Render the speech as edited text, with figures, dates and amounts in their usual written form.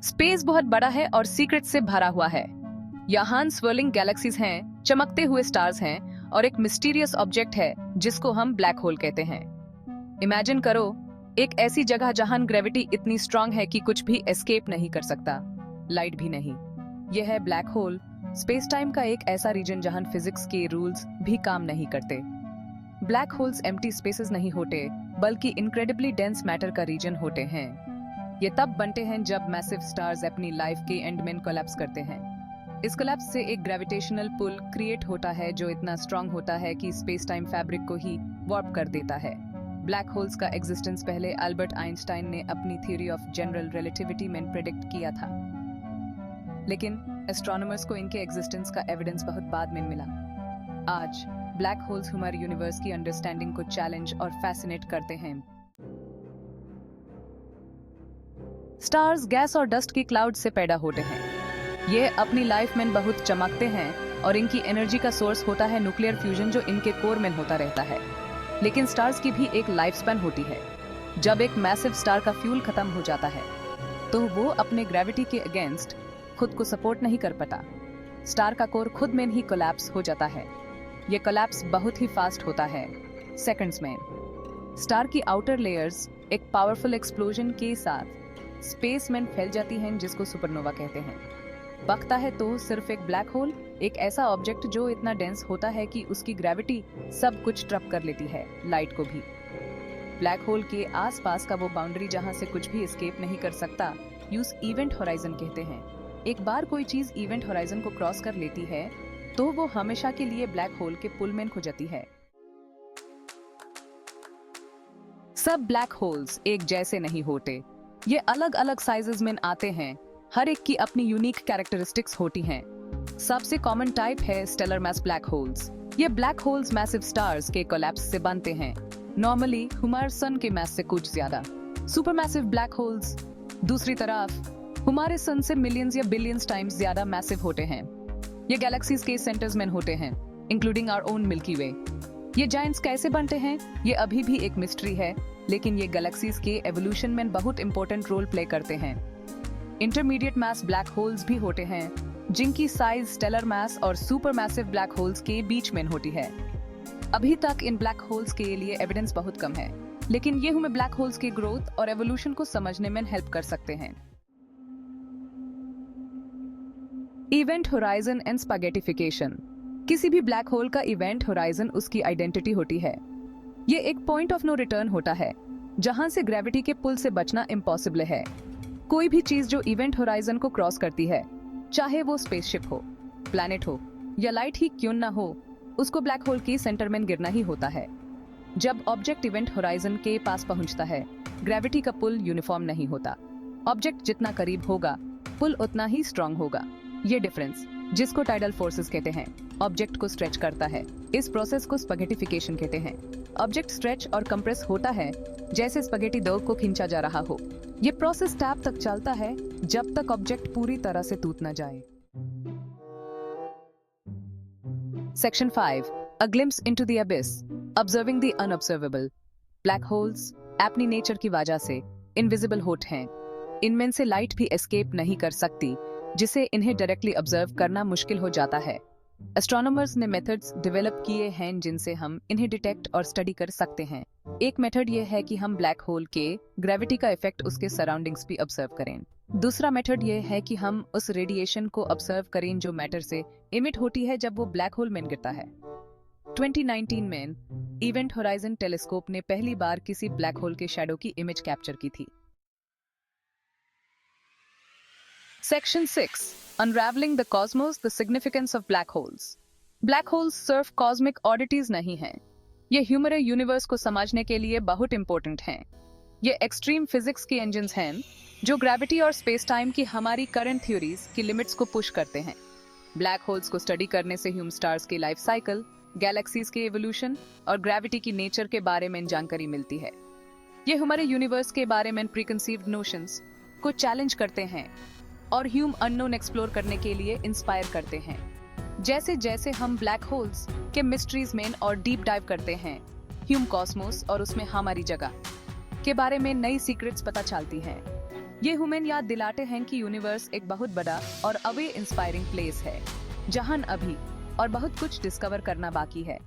Space बहुत बड़ा है और सीक्रेट से भरा हुआ है। यहाँ स्वर्लिंग गैलेक्सीज हैं, चमकते हुए स्टार्स हैं और एक मिस्टीरियस ऑब्जेक्ट है जिसको हम ब्लैक होल कहते हैं। इमेजिन करो, एक ऐसी जगह जहां ग्रेविटी इतनी स्ट्रांग है कि कुछ भी एस्केप नहीं कर सकता, लाइट भी नहीं। यह है ब्लैक होल, स्पेस टाइम का एक ऐसा रीजन जहां फिजिक्स के रूल्स भी काम नहीं करते। ब्लैक होल्स एम्प्टी स्पेसेस नहीं होते, बल्कि इनक्रेडिबली डेंस मैटर का रीजन होते हैं। ये तब बनते हैं जब मैसिव स्टार्स अपनी लाइफ के एंड में कोलैप्स करते हैं। इस कोलैप्स से एक ग्रेविटेशनल पुल क्रिएट होता है जो इतना स्ट्रांग होता है कि स्पेस टाइम फैब्रिक को ही वार्प कर देता है। ब्लैक होल्स का एग्जिस्टेंस पहले अल्बर्ट आइंस्टाइन ने अपनी थ्योरी ऑफ जनरल रिलेटिविटी में प्रेडिक्ट किया था, लेकिन एस्ट्रोनॉमर्स को इनके एग्जिस्टेंस का एविडेंस बहुत बाद में मिला। आज ब्लैक होल्स हमारे यूनिवर्स की अंडरस्टैंडिंग को चैलेंज और फैसिनेट करते हैं। स्टार्स गैस और डस्ट की क्लाउड से पैदा होते हैं। ये अपनी लाइफ में बहुत चमकते हैं और इनकी एनर्जी का सोर्स होता है न्यूक्लियर फ्यूजन जो इनके कोर में होता रहता है। लेकिन स्टार्स की भी एक लाइफ स्पैन होती है। जब एक मैसिव स्टार का फ्यूल खत्म हो जाता है तो वो अपने ग्रेविटी के अगेंस्ट खुद को सपोर्ट नहीं कर पाता। स्टार का कोर खुद में ही कोलैप्स हो जाता है। ये कोलैप्स बहुत ही फास्ट होता है, सेकंड्स में। स्टार की आउटर लेयर्स एक पावरफुल एक्सप्लोजन के साथ स्पेस में फैल जाती हैं, जिसको सुपरनोवा कहते हैं। बकता है तो सिर्फ एक ब्लैक होल, एक ऐसा ऑब्जेक्ट जो इतना डेंस होता है कि उसकी ग्रेविटी सब कुछ ट्रप कर लेती है, लाइट को भी। ब्लैक होल के आसपास का वो बाउंड्री जहां से कुछ भी एस्केप नहीं कर सकता, यूज इवेंट होराइजन कहते हैं। एक बार कोई चीज इवेंट होराइजन को क्रॉस कर लेती है तो वो हमेशा के लिए ब्लैक होल के पुल में खो जाती है। सब ब्लैक होल्स एक जैसे नहीं होते, ये अलग अलग साइजेस में आते हैं। हर एक की अपनी यूनिक कैरेक्टरिस्टिक्स होती हैं। सबसे कॉमन टाइप है स्टेलर मैस ब्लैक होल्स। ये ब्लैक होल्स मैसिव स्टार्स के कोलैप्स से बनते हैं, नॉर्मली हमारे सन के मैस से कुछ ज्यादा। सुपरमैसिव ब्लैक होल्स दूसरी तरफ हमारे सन से मिलियंस या बिलियंस टाइम्स ज्यादा मैसिव होते हैं। ये गैलेक्सीज के सेंटर्स में होते हैं, इंक्लूडिंग आवर ओन मिल्की वे। ये जायंट्स कैसे बनते हैं ये अभी भी एक मिस्ट्री है, लेकिन ये गैलेक्सीज के एवोल्यूशन में बहुत इंपॉर्टेंट रोल प्ले करते हैं। इंटरमीडिएट मैस ब्लैक होल्स भी होते हैं, जिनकी साइज स्टेलर मैस और सुपरमैसिव ब्लैक होल्स के बीच में होती है। अभी तक इन ब्लैक होल्स के लिए एविडेंस बहुत कम है, लेकिन ये हमें ब्लैक होल्स के ग्रोथ और एवोल्यूशन को समझने में हेल्प कर सकते हैं। Event horizon and spaghettification. किसी भी ब्लैक होल का इवेंट होराइजन उसकी आइडेंटिटी होती है। ये एक पॉइंट ऑफ नो रिटर्न होता है जहां से ग्रेविटी के पुल से बचना इम्पॉसिबल है। कोई भी चीज जो इवेंट होराइजन को क्रॉस करती है, चाहे वो स्पेसशिप हो, प्लैनेट हो या लाइट ही क्यों ना हो, उसको ब्लैक होल के सेंटर में गिरना ही होता है। जब ऑब्जेक्ट इवेंट होराइजन के पास पहुंचता है, ग्रेविटी का पुल यूनिफॉर्म नहीं होता। ऑब्जेक्ट जितना करीब होगा, पुल उतना ही स्ट्रांग होगा। ये डिफरेंस, जिसको टाइडल फोर्सेस कहते हैं, ऑब्जेक्ट को स्ट्रेच करता है। इस प्रोसेस को स्पैगेटिफिकेशन कहते हैं। ऑब्जेक्ट स्ट्रेच और कंप्रेस होता है जैसे स्पैगेटी डो को खींचा जा रहा हो। ये प्रोसेस तब तक चलता है जब तक ऑब्जेक्ट पूरी तरह से टूट न जाए। Section 5, a glimpse into the abyss, observing the unobservable. Black holes अपनी नेचर की वजह से इनविजिबल होते हैं। इनमें से लाइट भी एस्केप नहीं कर सकती, जिसे इन्हें डायरेक्टली ऑब्जर्व करना मुश्किल हो जाता है। एस्ट्रोनॉमर्स ने मेथड्स डेवलप किए हैं जिनसे हम इन्हें डिटेक्ट और स्टडी कर सकते हैं। एक मेथड ये है कि हम ब्लैक होल के ग्रेविटी का इफेक्ट उसके सराउंडिंग्स भी ऑब्जर्व करें। दूसरा मेथड ये है कि हम उस रेडिएशन को ऑब्जर्व करें जो मैटर से इमिट होती है जब वो ब्लैक होल में गिरता है। 2019 में इवेंट होराइजन टेलीस्कोप ने पहली बार किसी ब्लैक होल के शैडो की इमेज कैप्चर की थी। Section 6, Unraveling the Cosmos, the Significance of Black Holes. Black holes सिर्फ कॉस्मिक ऑडिटीज नहीं हैं, ये ह्यूमरे यूनिवर्स को समझने के लिए बहुत इंपॉर्टेंट हैं। ये एक्सट्रीम फिजिक्स के इंजन्स हैं जो ग्रेविटी और स्पेस टाइम की हमारी करंट थ्योरीज की लिमिट्स को पुश करते हैं। ब्लैक होल्स को स्टडी करने से ह्यूमन स्टार्स की लाइफ साइकिल, गैलेक्सीज के एवोल्यूशन और ग्रेविटी की नेचर के बारे में जानकारी मिलती है। ये हमारे यूनिवर्स के बारे में प्रीकंसीव्ड नोशंस को चैलेंज करते हैं और ह्यूम अननोन एक्सप्लोर करने के लिए इंस्पायर करते हैं। जैसे जैसे हम ब्लैक होल्स के मिस्ट्रीज में और डीप डाइव करते हैं, ह्यूम कॉस्मोस और उसमें हमारी जगह के बारे में नई सीक्रेट्स पता चलती हैं। ये ह्यूमन याद दिलाते हैं कि यूनिवर्स एक बहुत बड़ा और अवे इंस्पायरिंग प्लेस है, जहां अभी और बहुत कुछ डिस्कवर करना बाकी है।